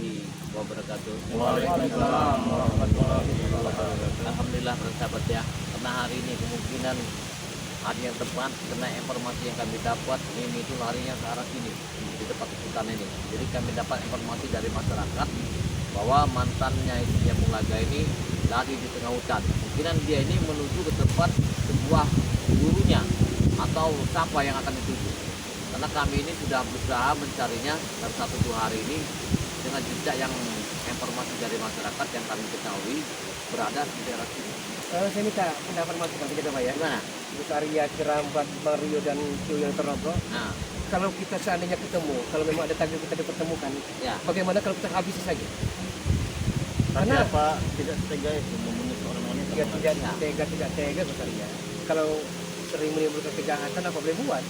warahmatullahi wabarakatuh. Waalaikumsalam warahmatullahi wabarakatuh. Alhamdulillah para sahabat ya, karena hari ini kemungkinan hari yang tepat karena informasi yang kami dapat ini itu larinya ke arah sini di tempat hutan ini. Jadi kami dapat informasi dari masyarakat bahwa mantannya istrinya Bunglaga ini lari di tengah hutan. Kemungkinan dia ini menuju ke tempat sebuah gurunya atau siapa yang akan dituju. Karena kami ini sudah berusaha mencarinya dalam 1-2 hari ini dengan jejak yang informasi dari masyarakat yang kami ketahui berada di daerah sini. Saya minta pendapat Mas Bang Jaga Maya. Gimana? Terus Arya, Cirambat, Bang Rio dan Cio yang terobos. Nah, Kalau kita seandainya ketemu, kalau memang ada takdir kita dipertemukan, ya. bagaimana kalau kita habisi saja? Tapi Karena apa tidak tega itu membunuh seorang wanita? tidak tega Mas Arya. Kalau sering menimbulkan kejahatan apa boleh buat?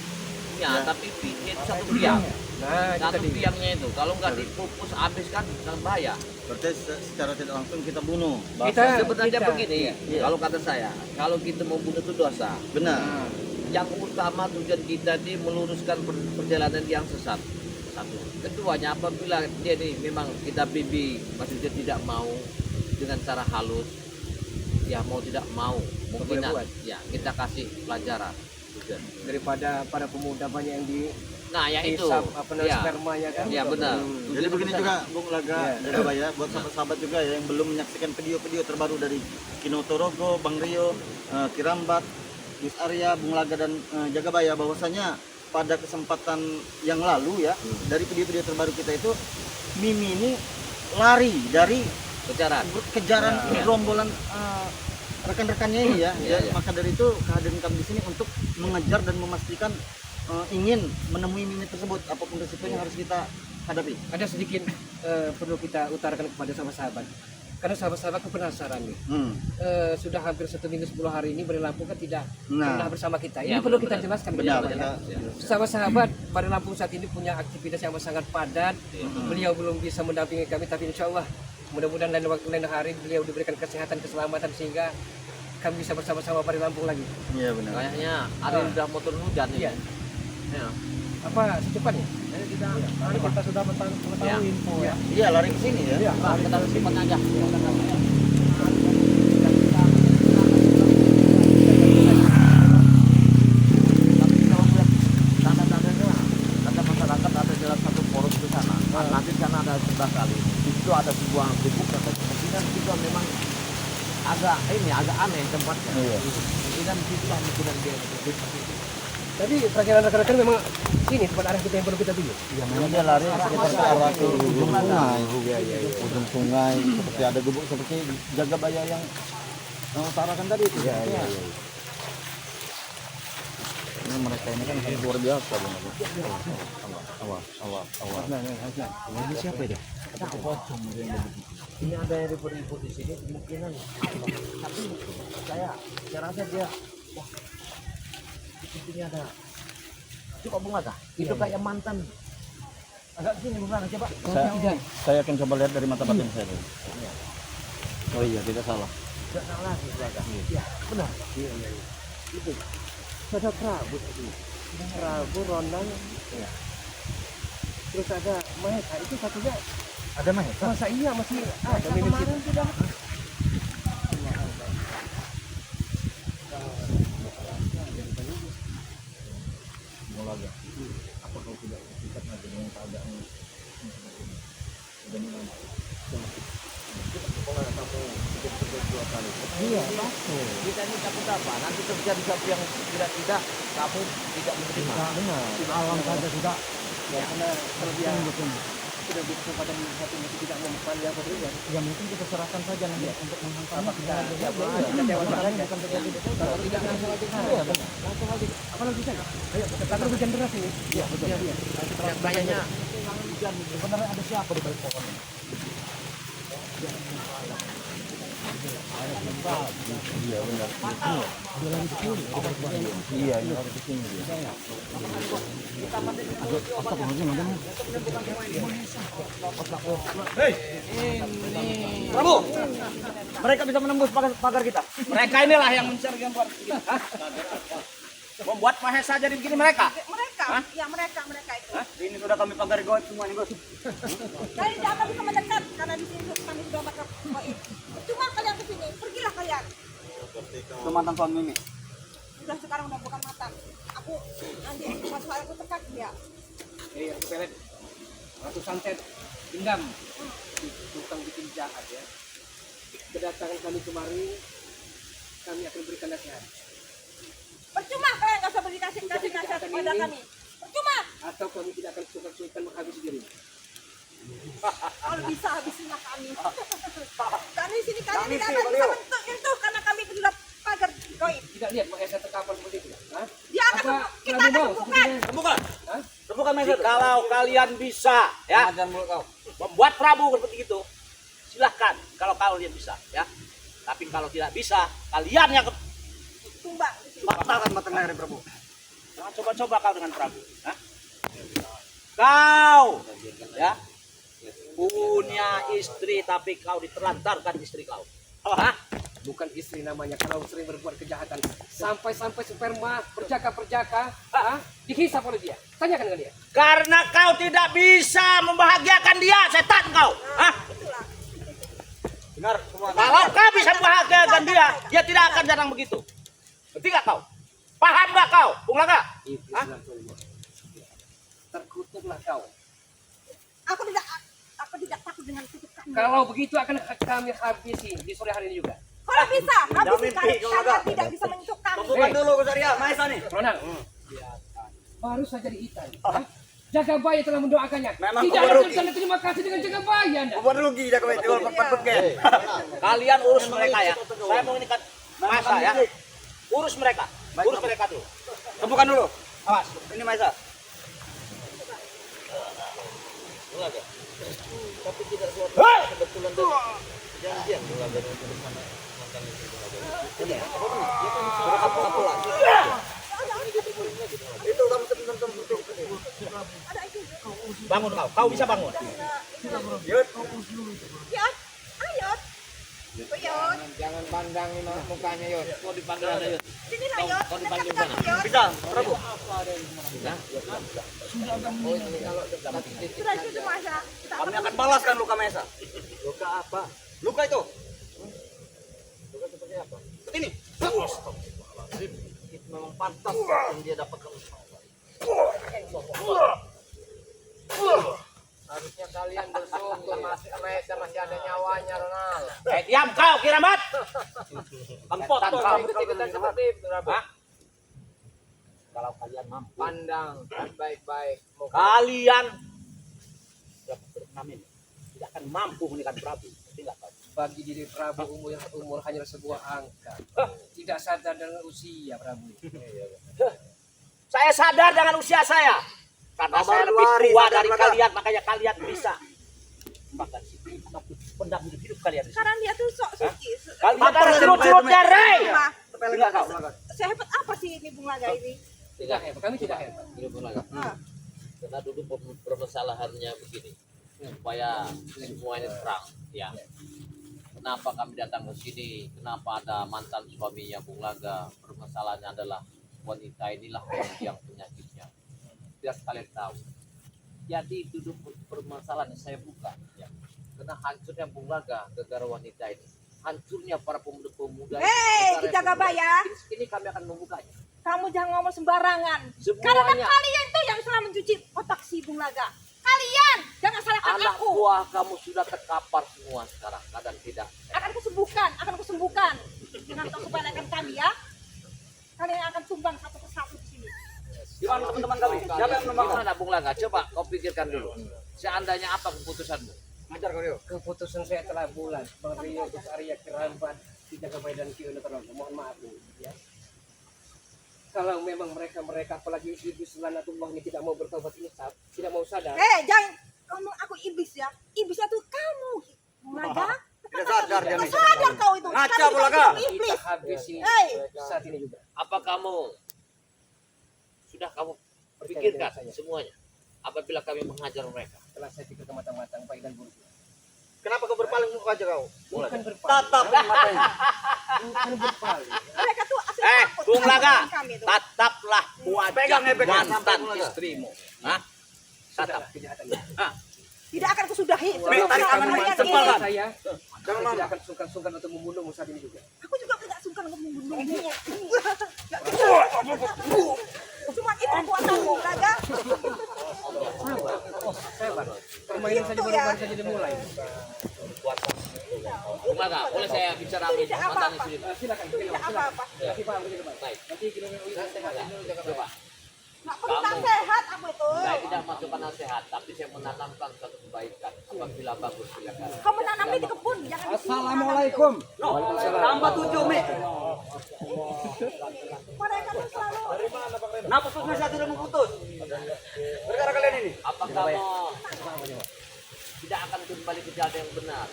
Ya, tapi itu satu biang. Nah, itu Satu tadi. biangnya itu, kalau nggak dipupus habis kan sangat bahaya. Berarti secara tidak langsung kita bunuh. Kita- Sebenarnya kita- begini, iya. kalau kata saya, kalau kita membunuh itu dosa. Benar. Nah, Yang utama tujuan kita ini meluruskan perjalanan yang sesat. Satu. Keduanya apabila dia ini memang kita bimbing, maksudnya tidak mau dengan cara halus, ya mau tidak mau, mungkin boleh buat. ya kita kasih pelajaran. daripada para pemuda banyak yang di Nah, yang itu, hisap apa namanya ya, spermanya kan? ya benar. Jadi begini juga Bung Laga, Iya. Jagabaya, buat sahabat-sahabat juga ya yang belum menyaksikan video-video terbaru dari Kino Torogo, Bang Rio, Kirambat, Gus Arya, Bung Laga dan Jagabaya, bahwasanya pada kesempatan yang lalu ya dari video-video terbaru kita itu Mimi ini lari dari Kejaran. kejaran Ya. gerombolan rekan-rekannya ini ya. Ya, ya. Maka dari itu kehadiran kami di sini untuk mengejar dan memastikan ingin menemui Mimi tersebut, apapun resikonya harus kita hadapi. Ada sedikit perlu kita utarakan kepada sahabat-sahabat. Karena sahabat-sahabatku penasaran nih. Sudah hampir 1 minggu 10 hari ini Bari Lampung kan tidak pernah Nah, bersama kita. Ini Ya, perlu benar, kita benar. jelaskan benar benar, kita ya. Sahabat-sahabat Bari Lampung saat ini punya aktivitas yang sangat padat. Beliau belum bisa mendampingi kami, tapi insya Allah mudah-mudahan lain waktu lain hari beliau diberikan kesehatan, keselamatan sehingga kami bisa bersama-sama Bari Lampung lagi. iya benar. Kayaknya hari ini udah mau turun hujan ini. Iya. Ya. Apa secepatnya? Kita sudah mengetahui Ya. info ya. Iya, lari ke sini ya. Pak, kita simpan aja. Tapi kalau melihat tanda-tandanya, kata masyarakat ada dalam satu poros di sana. Nanti di sana ada 11 kali. Di situ ada sebuah gubuk dan kemungkinan itu memang agak aneh tempatnya. Iya. Kemungkinan di situ kemungkinan dia seperti itu. Tadi perjalanan rekan-rekan memang sini tempat arah kita yang perlu kita tuju. Iya, memang dia lari sekitar ke arah ke ujung sungai. Ujung sungai seperti ada gubuk seperti Jagabaya yang utarakan tadi itu. Iya. Ini mereka ini kan luar biasa Bang. Awas. Ini siapa dia? Ini ada yang ribut-ribut di sini kemungkinan tapi saya rasa dia wah ini ada itu kok bunga kah? Itu kayak mantan agak sini bukan coba Saya akan coba lihat dari mata batin saya dulu. Oh iya, tidak salah. tidak salah sih saya ya benar itu Ada Prabu tadi. Prabu Ronan. ya. Terus ada Mahesa itu satunya. Ada Mahesa? Masa iya masih ada kemarin sudah. Mulaga. Apa kau tidak terikat lagi dengan keadaan ini? Sudah mulai. Iya pasti kita ini takut apa nanti terjadi sesuatu yang tidak kamu tidak menerima Benar. Alam saja sudah. Ya, karena kalau dia sudah di kesempatan satu masih tidak mempan ya Pak ya. Ya mungkin kita serahkan saja nanti untuk menghantarnya. Kita jawab saja bukan terjadi kalau tidak langsung aja. Iya benar. Langsung aja. Apa lagi kan? Ayo kita hujan deras ini. Iya betul. Iya. kayaknya Sebenarnya ada siapa di balik pohon ini? Iya benar. Iya, iya harus di sini dia. Apa pohonnya ada Mas? Prabu, mereka bisa menembus pagar kita. Mereka inilah yang mencari gangguan. Membuat Mahesa jadi begini mereka. Mereka, ya mereka itu. Ini sudah kami pagar goib semua nih bos. Jadi jangan bisa mendekat mantan suami Mimi? Udah sekarang udah bukan mantan. Aku nanti masuk aku tekat dia. Aku pelet ratusan set dendam tukang bikin jahat ya. Kedatangan kami kemari, kami akan berikan nasihat. Percuma kalian nggak usah beri nasihat kepada kami. Percuma. Atau kami tidak akan suka-suka menghabisi diri. Kalau bisa habisinlah kami. Karena di sini kalian tidak akan bisa menyentuh karena kami sudah pagar goib. Tidak lihat Mahesa terkapar seperti itu. Hah? Dia akan Apa kita Prabu akan mau bukan. seperti Rebukan. Hah? Rebukan Maisa. Kalau kalian bisa ya Jangan mulut kau. membuat Prabu seperti itu, silahkan kalau kalian bisa ya. Tapi kalau tidak bisa, kalian yang Tumbang. Patahkan batang leher Prabu. jangan coba-coba kau dengan Prabu. Hah? Kau ya punya istri tapi kau ditelantarkan istri kau. Hah? Bukan istri namanya kalau sering berbuat kejahatan sampai sperma perjaka dihisap oleh dia. Tanyakan dengan dia. Karena kau tidak bisa membahagiakan dia, setan kau. Hah? Dengar semua. Kalau kau bisa membahagiakan dia, dia tidak akan jarang begitu. Ngerti gak kau? Paham gak kau, Bung Laga? Hah? Terkutuklah kau. Aku tidak takut dengan kutukan. Kalau begitu akan kami habisi di sore hari ini juga. Kalau bisa, habis mimpi, kalian kalau enggak. tidak bisa menyentuh kami. Bukan dulu Kusaria, Maisa nih. Ronald, baru saja dihitan. Jaga Baya telah mendoakannya. Memang Tidak kau ada rugi. tanda terima kasih dengan Jaga Baya Anda. Bukan rugi dah kau itu patut ke. Kalian urus mereka ya. Saya mau ini kan masa ya. Urus mereka. Urus mereka dulu. Temukan dulu. Awas. Ini Maisa. Itu kamu tentu. Bangun kau. Kau bisa bangun. Yud. Yot, ayo. Yot, Jangan pandang mukanya Yot. Mau dipanggil ada ya. sini lah Yot. Kau dipanggil Dekat mana? aku, Yot. Bisa, Prabu. Sudah itu masa. Kita Kami akan balaskan luka Maisa. Luka apa? Luka itu. Luka seperti apa? Seperti ini. Itu memang pantas yang dia dapatkan. Harusnya kalian bersyukur masih ada nyawanya Ronald. Diam kau kiramat. Kempot kau. Kita seperti itu, Hah? Kalau kalian mampu, pandang baik-baik. kalian dapat berkenamin. Tidak akan mampu menikah Prabu. Tidak kau. Bagi diri Prabu umur hanya sebuah angka. Tidak sadar dengan usia Prabu. Saya sadar dengan usia saya. Karena Nomor saya dua lebih hari, tua sadar dari maka. kalian, makanya kalian bisa makan situ ataupun pendamping hidup kalian. di sini. sekarang dia tuh sok suci. Kalian Apa harus yang curut-curutnya, Rey. Apa? Sepele kau. Sehebat apa sih ini Bung Laga ini? Tidak hebat, kami tidak hebat. Ini pun agak. Ah, Karena dulu permasalahannya begini, supaya semuanya terang. Ya. Kenapa kami datang ke sini? Kenapa ada mantan suaminya Bung Laga? Permasalahannya adalah wanita inilah yang penyakitnya. Biar kalian tahu. Jadi duduk permasalahan yang saya buka. Ya. Karena hancurnya Bung Laga gara-gara wanita ini. Hancurnya para pemuda-pemuda. Hei, Jaga Baya. Ini kami akan membukanya. Kamu jangan ngomong sembarangan. Karena Semuanya. kalian tuh yang salah mencuci otak si Bung Laga. Kalian jangan salahkan Anak aku. buah kamu sudah terkapar semua sekarang. Kadang tidak. Akan kusembuhkan dengan kebanyakan kami ya. Kalian akan tumbang satu persatu di sini. Gimana teman-teman kami? Siapa yang menembak? Gimana Bung Laga? Coba kau pikirkan dulu. Seandainya apa keputusanmu? Ajar kau Rio. Keputusan saya telah bulat. Bang Rio, Gus Arya, Kirambat, Jaga Baya dan Kio Neteron. Mohon maaf Bu, ya. Kalau memang mereka apalagi Ibu Sulanatullah ini tidak mau bertobat insaf, tidak mau sadar. Jangan ngomong aku iblis ya. Iblisnya tuh kamu, Bung Laga. Tidak sadar dia Tidak nih. sadar kau itu. Ngaca, Sekarang Bung Laga. kamu Kita iblis. habisi Hei. saat ini juga. Apa kamu sudah kamu pikirkan Percaya dengan saya. semuanya? Apabila kami mengajar mereka. Setelah saya pikir matang-matang baik dan buruk. Kenapa kau berpaling muka aja kau? Bukan berpaling. Tatap matanya. Bukan berpaling. Mereka tuh asli takut Bung Laga, sama kami tuh. tataplah wajah Pegang, pegang. mantan Bung Laga. istrimu. Hah? Sudahlah kejahatannya. Tidak akan kusudahi. Nih, tarik tangan Kalian sepal, ini. Kan? Saya Jangan tidak lama. akan sungkan-sungkan untuk membunuhmu saat ini juga. Aku juga tidak suka akan membunuhmu. Cuma itu kekuatanmu, Raga. Sabar. Permainan saja baru saja dimulai. Bunglaga, boleh saya bicara sama Tidak mantan apa-apa. istri? Silakan. Tidak apa-apa. Kasih paham begitu, Pak. Baik. Nanti kita sehat dulu jaga Coba. Nggak perlu nasihat aku itu. Saya tidak masukkan nasihat, tapi saya menanamkan suatu kebaikan. Apabila bagus, silakan. Kamu nanamnya di kebun, jangan di sini. Assalamualaikum. Tambah 7 Mi. Mereka tuh selalu Kenapa putusnya saya tidak memutus? Perkara kalian ini. Apa kamu tidak akan kembali ke jalan yang benar?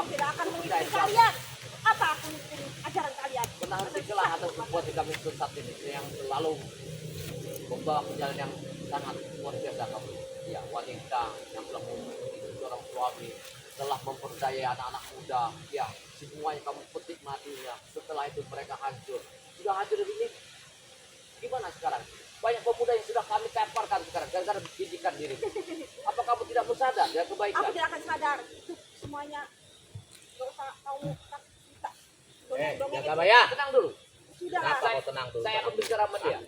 tidak akan mengikuti kalian. Apa aku mengikuti ajaran kalian? Pernah hentikanlah atau berbuat kami sesat ini yang selalu membawa ke jalan yang sangat luar biasa kamu. Ya, wanita yang telah memiliki seorang suami, telah memperdaya anak-anak muda. Ya, semuanya kamu petik matinya. Setelah itu mereka hancur. Sudah hancur ini. Gimana sekarang? Banyak pemuda yang sudah kami temparkan sekarang gara-gara didikan diri. Apa kamu tidak bersadar dengan kebaikan? Aku tidak akan sadar. Itu semuanya nggak usah kamu kita. Jaga Baya, tenang dulu. Sudah. Saya akan bicara sama dia.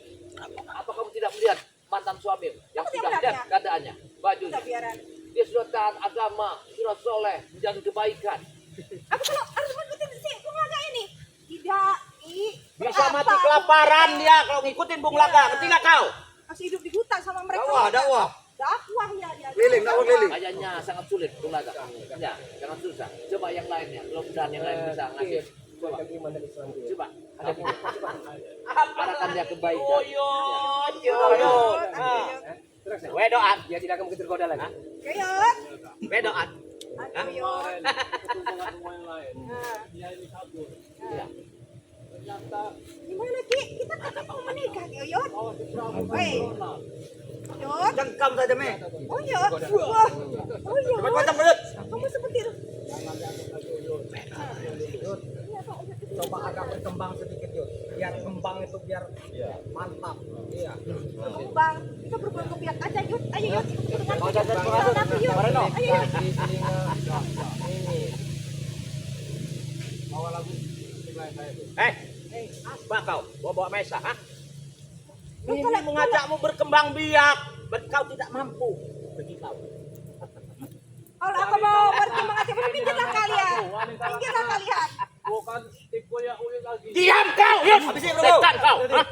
Apa kamu tidak melihat mantan suami yang Aku sudah tidak lihat melihatnya. keadaannya, bajunya? Sudah biaran. Dia sudah taat agama, sudah soleh, menjaga kebaikan. Aku kalau harus mengikuti si Bung Laga ini. Tidak. Bisa mati kelaparan dia kalau ngikutin Bung Laga. Ketika kau. Masih hidup di hutan sama mereka. Dakwah. Dakwah ya dia. Dakwah keliling. Kayaknya sangat sulit, Bung Laga. Ya, sangat susah. Coba yang lainnya, mudah-mudahan yang lain bisa ngasih. Coba, Iman dan Islam dia. coba. Arahkan dia kebaikan. Yo. Terus ya. Wedoan. Dia tidak akan begitu tergoda lagi. Kayot. Wedoan. Kayot. Ya. Gimana Ki? Kita kan mau menikah Kayot. Woi. Kayot. Jengkam saja Mi. Oh ya. Wah. Oh ya. Macam mulut. Kamu seperti itu. Coba agak berkembang sedikit yuk. Biar kembang itu biar mantap. Iya. Berkembang. Kita berbuat kebiak aja Yud. Ayo Yud. Dengan Kau kita jajan kita pengaruh. tapi Yud. Mareno. Ayo Yud. Di telinga ini. Bawa lagu. Apa kau? Bawa mesa, ha? Ini Kalau- mengajakmu berkembang biak, kau tidak mampu. Bagi kau. Kalau aku mau berkembang aja, pinggirlah kalian. Pinggirlah kalian. Diam kau, ya. Habisin setan kau. Ha?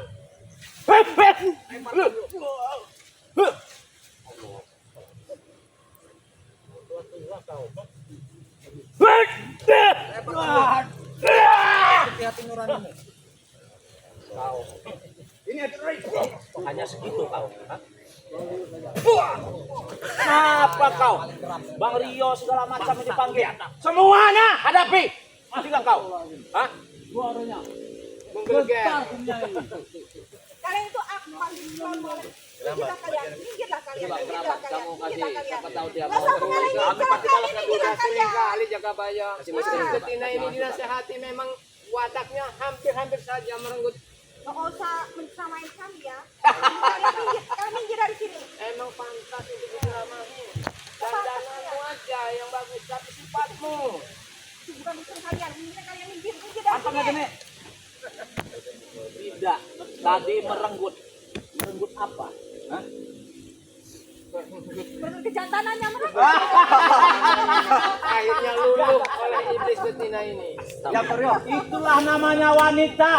Hati nuranimu. Ini hanya segitu kau. Ha? Apa kau? Bang Rio segala macam dipanggil. Semuanya hadapi. Tinggal kau. Hah? Menggelegar. Kalian itu aku paling normal. Minggirlah kalian. Minggirlah kalian. Coba Minggirlah kerabat kalian. kamu kasih, Minggirlah kalian. siapa tahu dia Nggak mau usah mengalih kalian. Minggirlah kalian. Kali jaga bayang. Betina ini dinasehati memang wataknya hampir saja merenggut. Nggak usah mensamain kami ya. Kalian minggir dari sini. Emang pantas untuk diceramahi. Dandananmu aja yang bagus, tapi sifatmu. Itu bukan urusan kalian. Minggir kalian minggir. Minggir dari sini. Tidak. Tadi merenggut. Merenggut apa? Berarti kejantanannya mereka. Akhirnya luluh oleh iblis betina ini. Ya Rio, itulah namanya wanita.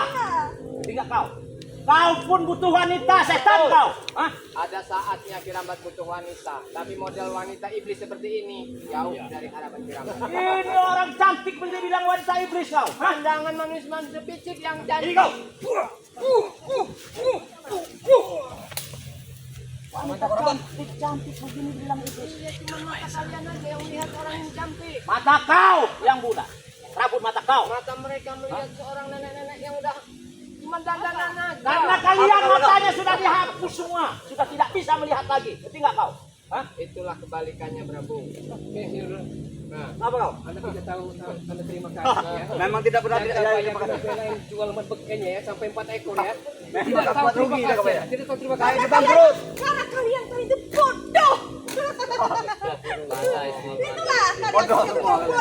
Tinggal kau. Kau pun butuh wanita, setan kau. Hah? Ada saatnya Kirambat butuh wanita, tapi model wanita iblis seperti ini jauh dari harapan Kirambat. Ini orang cantik bener bilang wanita iblis kau. Hah? Pandangan manis-manis picit yang Ini cantik. kau. Wanita cantik begini bilang iblis. Cuma mata kalian aja yang melihat orang yang cantik. Mata kau yang budak. Rambut mata kau. Mata mereka melihat seorang nenek-nenek yang udah cuma dandanan aja. Karena kalian matanya sudah dihapus semua. Sudah tidak bisa melihat lagi. Ngerti nggak kau? Hah? Itulah kebalikannya Prabu. Nah, Apa kau? Anda tidak tahu, Anda terima kasih ya. Memang tidak pernah Jaga tidak bayang yang jual medbeknya ya sampai 4 ekor ya. Memang Tidak tahu dapat terima rugi, kasih. Jaga Ya. Bayang. Tidak tahu terima kasih. Karena kalian itu bodoh. Bahasa istri. Itulah kalian itu bodoh.